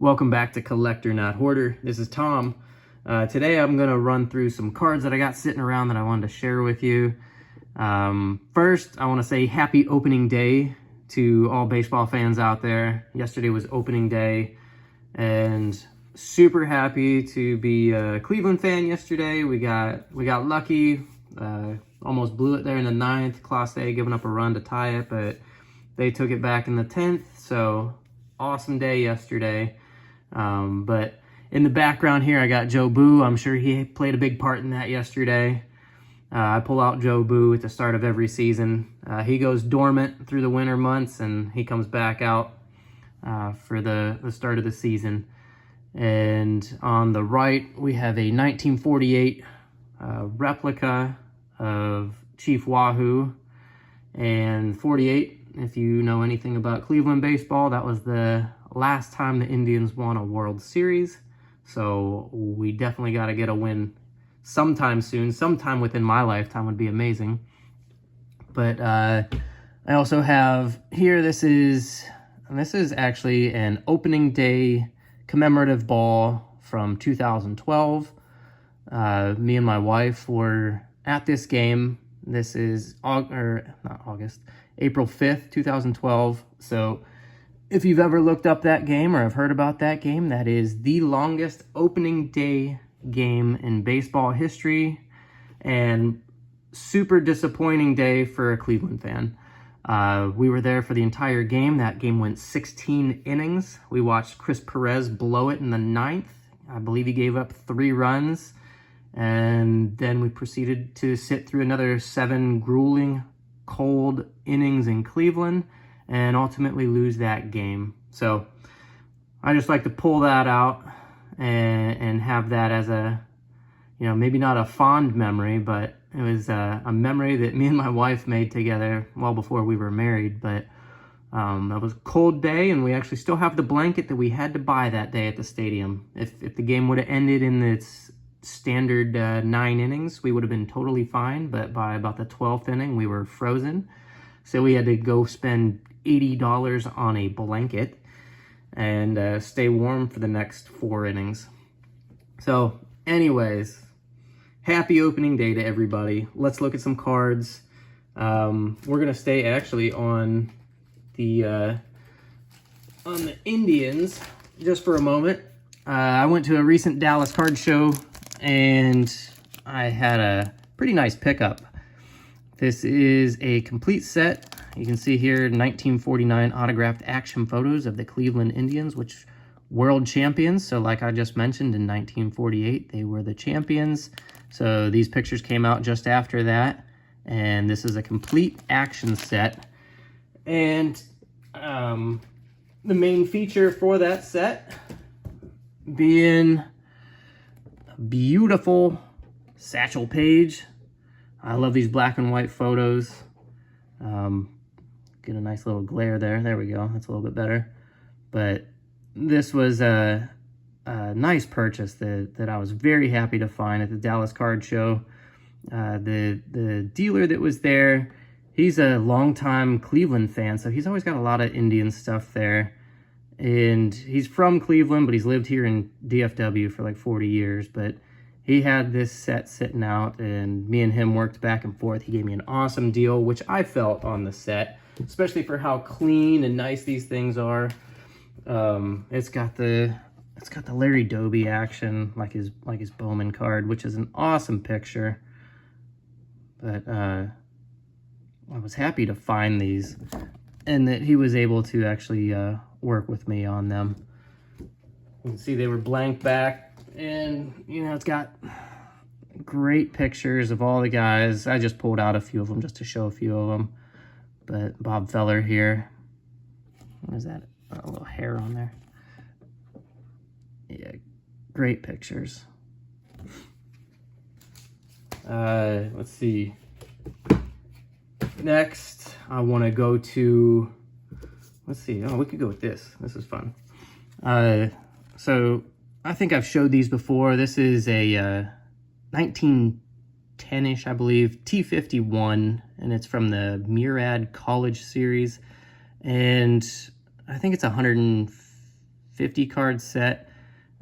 Welcome back to Collector Not Hoarder. This is Tom. Today I'm going to run through some cards that I got sitting around that I wanted to share with you. First, I want to say happy opening day to all baseball fans out there. Yesterday was opening day and super happy to be a Cleveland fan yesterday. We got lucky, almost blew it there in the 9th. Class A giving up a run to tie it, but they took it back in the 10th. So awesome day yesterday. But in the background here, I got Joe Boo. I'm sure he played a big part in that yesterday. I pull out Joe Boo at the start of every season. He goes dormant through the winter months, and he comes back out for the start of the season. And on the right, we have a 1948 replica of Chief Wahoo. And 48, if you know anything about Cleveland baseball, that was the last time the Indians won a World Series. So we definitely got to get a win sometime soon. Sometime within my lifetime would be amazing. But I also have here, this is actually an opening day commemorative ball from 2012. Me and my wife were at this game. This is April 5th, 2012. So if you've ever looked up that game or have heard about that game, that is the longest opening day game in baseball history, and super disappointing day for a Cleveland fan. We were there for the entire game. That game went 16 innings. We watched Chris Perez blow it in the 9th. I believe he gave up 3 runs. And then we proceeded to sit through another 7 grueling, cold innings in Cleveland and ultimately lose that game. So I just like to pull that out and have that as a, maybe not a fond memory, but it was a memory that me and my wife made together well before we were married. But that was a cold day, and we actually still have the blanket that we had to buy that day at the stadium. If the game would have ended in its standard 9 innings, we would have been totally fine, but by about the 12th inning, we were frozen. So we had to go spend $80 on a blanket and stay warm for the next 4 innings. So anyways, happy opening day to everybody. Let's look at some cards. We're going to stay actually on the Indians just for a moment. I went to a recent Dallas card show, and I had a pretty nice pickup. This is a complete set. You can see here 1949 autographed action photos of the Cleveland Indians, which world champions. So like I just mentioned, in 1948, they were the champions. So these pictures came out just after that. And this is a complete action set. And the main feature for that set being a beautiful satchel page. I love these black and white photos. Get a nice little glare there. There we go. That's a little bit better. But this was a nice purchase that I was very happy to find at the Dallas Card Show. The dealer that was there, he's a longtime Cleveland fan, so he's always got a lot of Indian stuff there. And he's from Cleveland, but he's lived here in DFW for like 40 years. But he had this set sitting out, and me and him worked back and forth. He gave me an awesome deal, which I felt on the set, especially for how clean and nice these things are. It's got the Larry Doby action, like his Bowman card, which is an awesome picture. But I was happy to find these, and that he was able to actually work with me on them. You can see they were blank back. And, it's got great pictures of all the guys. I just pulled out a few of them just to show a few of them. But Bob Feller here. What is that? A little hair on there. Yeah, great pictures. Let's see. Next, I want to go to... Let's see. Oh, we could go with this. This is fun. So I think I've showed these before. This is a 1910-ish, I believe, T51, and it's from the Murad College series. And I think it's 150 50 card set,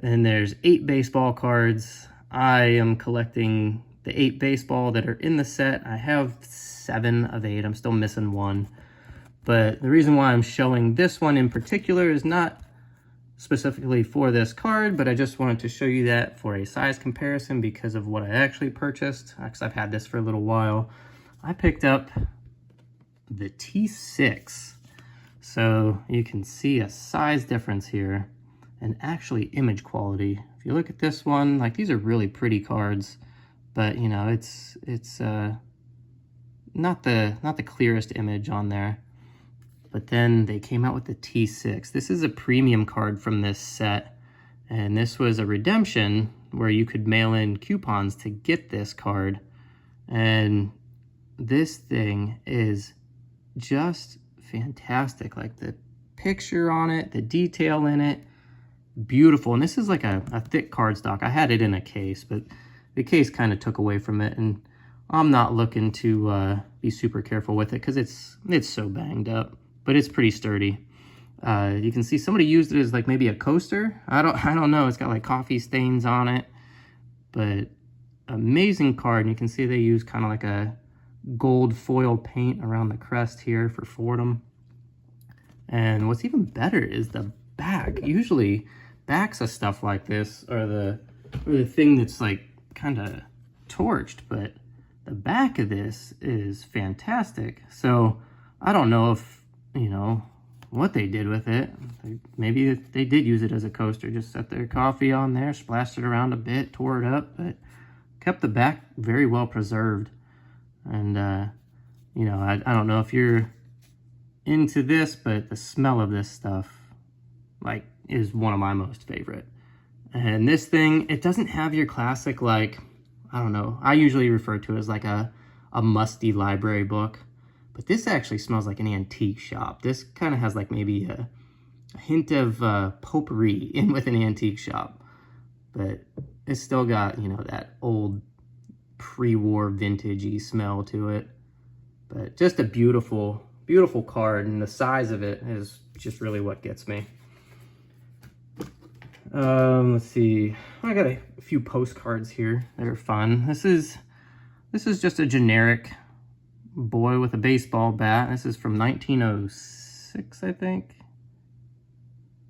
and there's 8 baseball cards. I am collecting the 8 baseball that are in the set. I have 7 of 8. I'm still missing 1. But the reason why I'm showing this one in particular is not specifically for this card, but I just wanted to show you that for a size comparison because of what I actually purchased, because I've had this for a little while. I picked up the T6. So you can see a size difference here and actually image quality. If you look at this one, like these are really pretty cards, but you know, it's not the clearest image on there. But then they came out with the T6. This is a premium card from this set, and this was a redemption where you could mail in coupons to get this card. And this thing is just fantastic. Like the picture on it, the detail in it, beautiful. And this is like a thick cardstock. I had it in a case, but the case kind of took away from it, and I'm not looking to be super careful with it because it's so banged up, but it's pretty sturdy. You can see somebody used it as like maybe a coaster. I don't know. It's got like coffee stains on it, but amazing card. And you can see they use kind of like a gold foil paint around the crest here for Fordham. And what's even better is the back. Usually backs of stuff like this are the thing that's like kind of torched, but the back of this is fantastic. So I don't know if, you know, what they did with it. Maybe they did use it as a coaster, just set their coffee on there, splashed it around a bit, tore it up, but kept the back very well preserved. And, you know, I don't know if you're into this, but the smell of this stuff, like, is one of my most favorite. And this thing, it doesn't have your classic, like, I don't know, I usually refer to it as like a musty library book, but this actually smells like an antique shop. This kind of has like maybe a hint of potpourri in with an antique shop, but it's still got, you know, that old pre-war vintagey smell to it. But just a beautiful, beautiful card, and the size of it is just really what gets me. Let's see. I got a few postcards here that are fun. This is just a generic boy with a baseball bat. This is from 1906, I think.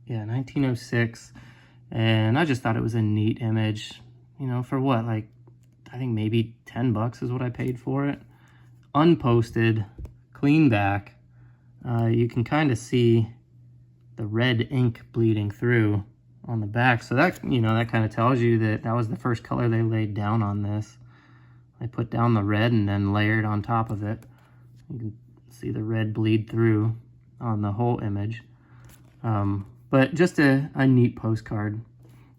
Yeah, 1906. And I just thought it was a neat image. You know, for what? Like, I think maybe 10 bucks is what I paid for it. Unposted, clean back. You can kind of see the red ink bleeding through on the back. So that, you know, that kind of tells you that that was the first color they laid down on this. I put down the red and then layered on top of it. You can see the red bleed through on the whole image. But just a neat postcard.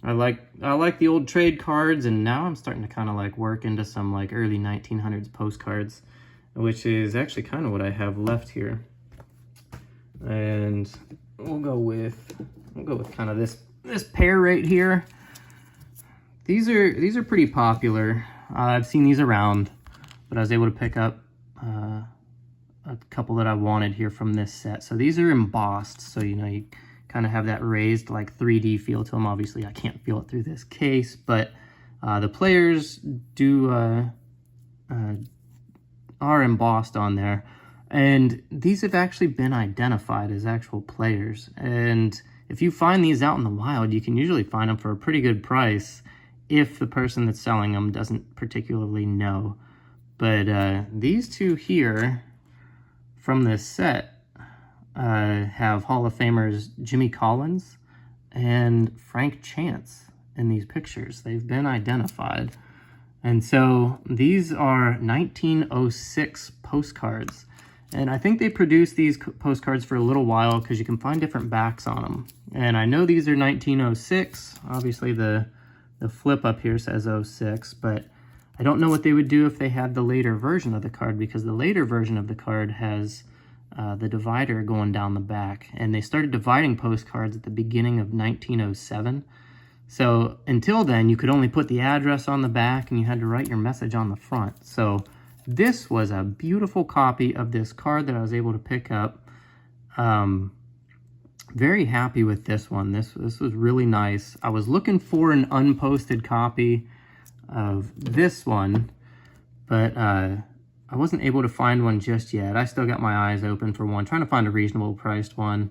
I like the old trade cards, and now I'm starting to kind of like work into some like early 1900s postcards, which is actually kind of what I have left here. And we'll go with kind of this pair right here. These are pretty popular. I've seen these around, but I was able to pick up a couple that I wanted here from this set. So these are embossed, so you know, you kind of have that raised like 3D feel to them. Obviously I can't feel it through this case, but the players are embossed on there, and these have actually been identified as actual players. And if you find these out in the wild, you can usually find them for a pretty good price if the person that's selling them doesn't particularly know. But these two here from this set have Hall of Famers Jimmy Collins and Frank Chance in these pictures. They've been identified. And so these are 1906 postcards. And I think they produced these postcards for a little while because you can find different backs on them. And I know these are 1906. Obviously the flip up here says 06, but I don't know what they would do if they had the later version of the card, because the later version of the card has the divider going down the back. And they started dividing postcards at the beginning of 1907. So until then, you could only put the address on the back and you had to write your message on the front. So this was a beautiful copy of this card that I was able to pick up. very happy with this one. This was really nice. I was looking for an unposted copy of this one, but I wasn't able to find one just yet. I still got my eyes open for one, trying to find a reasonable priced one.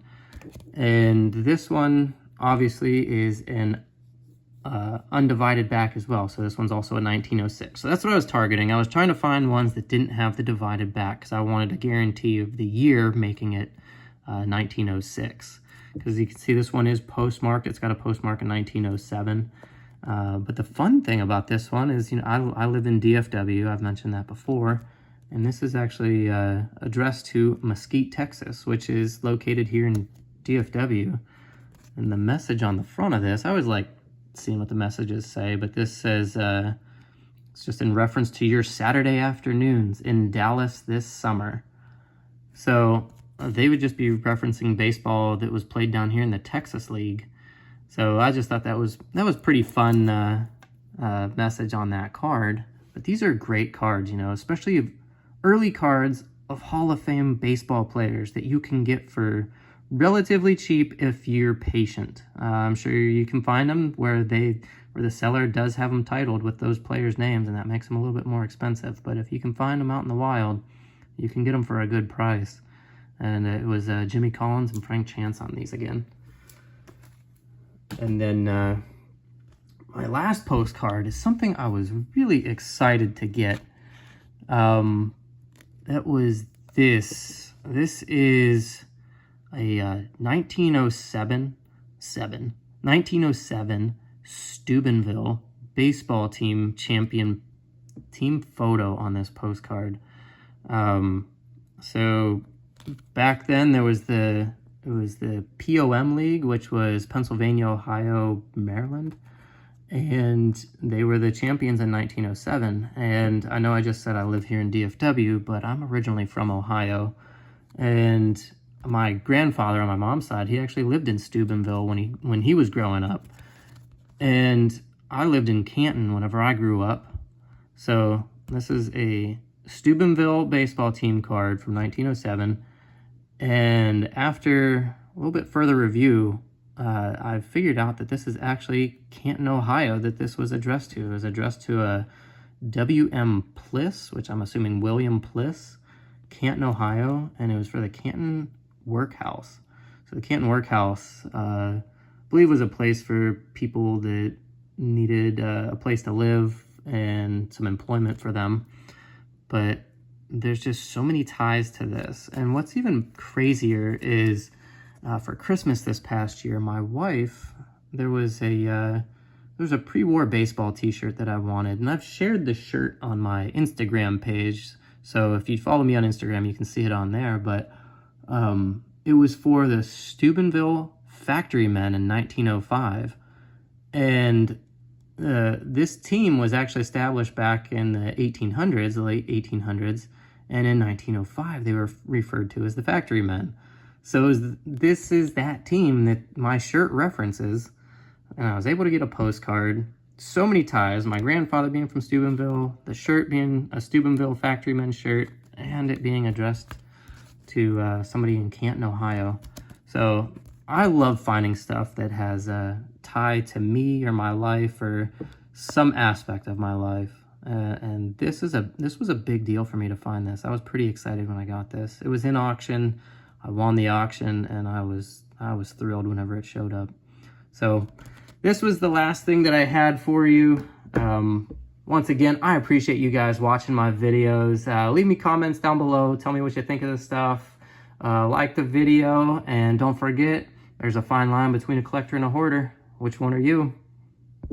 And this one obviously is an undivided back as well. So this one's also a 1906. So that's what I was targeting. I was trying to find ones that didn't have the divided back because I wanted a guarantee of the year, making it 1906. Because you can see this one is postmarked. It's got a postmark in 1907. But the fun thing about this one is, you know, I live in DFW. I've mentioned that before. And this is actually addressed to Mesquite, Texas, which is located here in DFW. And the message on the front of this, I always like seeing what the messages say, but this says, it's just in reference to your Saturday afternoons in Dallas this summer. So they would just be referencing baseball that was played down here in the Texas League. So I just thought that was pretty fun message on that card. But these are great cards, you know, especially early cards of Hall of Fame baseball players that you can get for relatively cheap if you're patient. I'm sure you can find them where the seller does have them titled with those players' names, and that makes them a little bit more expensive. But if you can find them out in the wild, you can get them for a good price. And it was Jimmy Collins and Frank Chance on these again. And then my last postcard is something I was really excited to get. That was this. This is a 1907 Steubenville baseball team champion team photo on this postcard. So back then it was the POM League, which was Pennsylvania, Ohio, Maryland, and they were the champions in 1907. And I know I just said I live here in DFW, but I'm originally from Ohio, and my grandfather on my mom's side, he actually lived in Steubenville when he was growing up. And I lived in Canton whenever I grew up. So this is a Steubenville baseball team card from 1907. And after a little bit further review, I figured out that this is actually Canton, Ohio, that this was addressed to. It was addressed to a W.M. Pliss, which I'm assuming William Pliss, Canton, Ohio, and it was for the Canton Workhouse. So the Canton Workhouse, I believe, was a place for people that needed a place to live and some employment for them. But there's just so many ties to this. And what's even crazier is for Christmas this past year, my wife, there was a pre-war baseball t-shirt that I wanted, and I've shared the shirt on my Instagram page. So if you follow me on Instagram, you can see it on there. But it was for the Steubenville Factorymen in 1905. And this team was actually established back in the 1800s, the late 1800s. And in 1905, they were referred to as the Factorymen. So this is that team that my shirt references. And I was able to get a postcard. So many ties. My grandfather being from Steubenville, the shirt being a Steubenville Factorymen shirt, and it being addressed to somebody in Canton, Ohio. So I love finding stuff that has a tie to me or my life or some aspect of my life. And this was a big deal for me to find this. I was pretty excited when I got this. It was in auction. I won the auction, and I was thrilled whenever it showed up. So this was the last thing that I had for you. Once again, I appreciate you guys watching my videos. Leave me comments down below. Tell me what you think of this stuff. Like the video, and don't forget, there's a fine line between a collector and a hoarder. Which one are you?